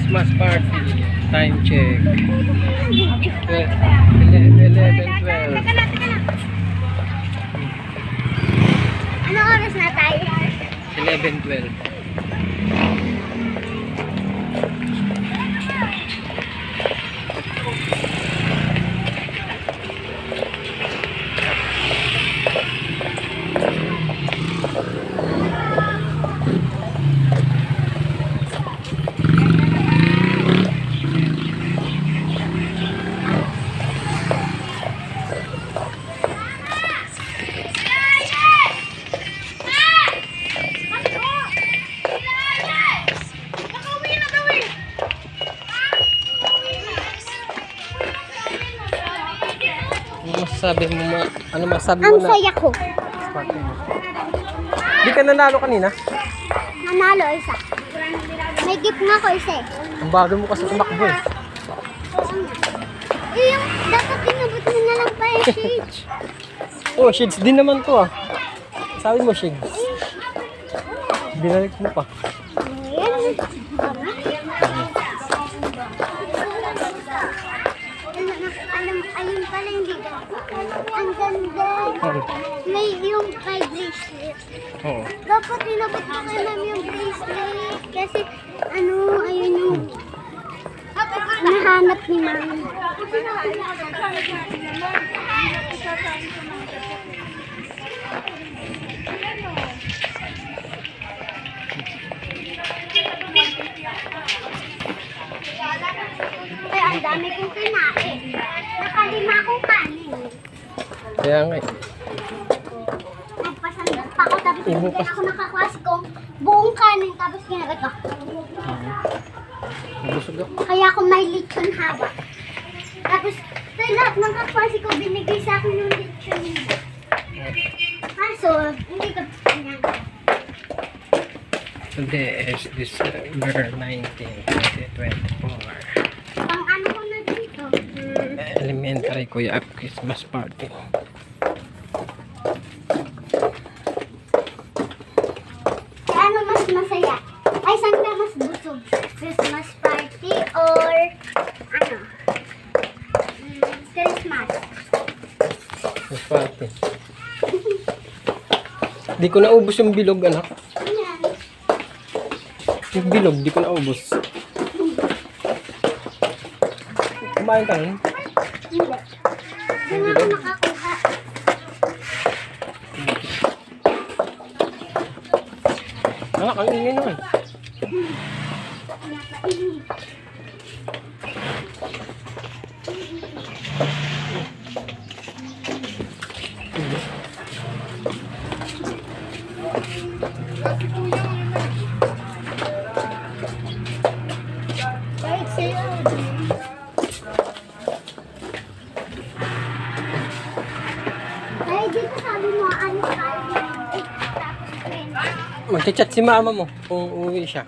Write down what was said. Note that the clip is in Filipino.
Christmas party. Time check. 11:12. Ano oras na tayo? 11:12. Ano masabi mo Ang na? saya ko. Party mo. Di ka nanalo kanina? Nanalo isa. May gift nga ko isa eh. Ang bagal mo kasi tumakbo eh. Yung dapat inabot mo na lang pa yung shades. Oh, shades din naman to ah. Sabi mo shades. Binalik mo pa. Ayan. Ayun pala hindi ganito. Ang ganda. May yung kay bracelet. Oo. Dapat inabot ko kay ma'am yung bracelet. Kasi ayun yung nahanap ni ma'am. Ay, ang dami kong kinain. Nakalima akong kanin. Kaya nga eh. Nagpasandal pa ako, tapos Imo bigyan pa. ako nakakuha kong buong kanin, tapos kinagat ako. Busog ako. Kaya ako may lechon hawak. Tapos, lahat ng kakwasi ko, binigay sa akin yung lechon nila. Kaso, hindi ko kanyang. Today is December 19, 2024. Pang ano ko na dito? Elementary Kuya Christmas party. Ano mas masaya? Ay, saan ka mas busog? Christmas party or ano? Christmas. Christmas party. Di ko naubos yung bilog anak. Ayan. Yung bilog, di ko naubos. Kumain ka nun? Hindi. Hindi ako nakakuha. Anak, ang ingay naman. Nakainit. Kahit sa'yo. Ay, dito sabi mo, ano tayo? Tapos, Magchat-chat si mama mo kung uuwi siya.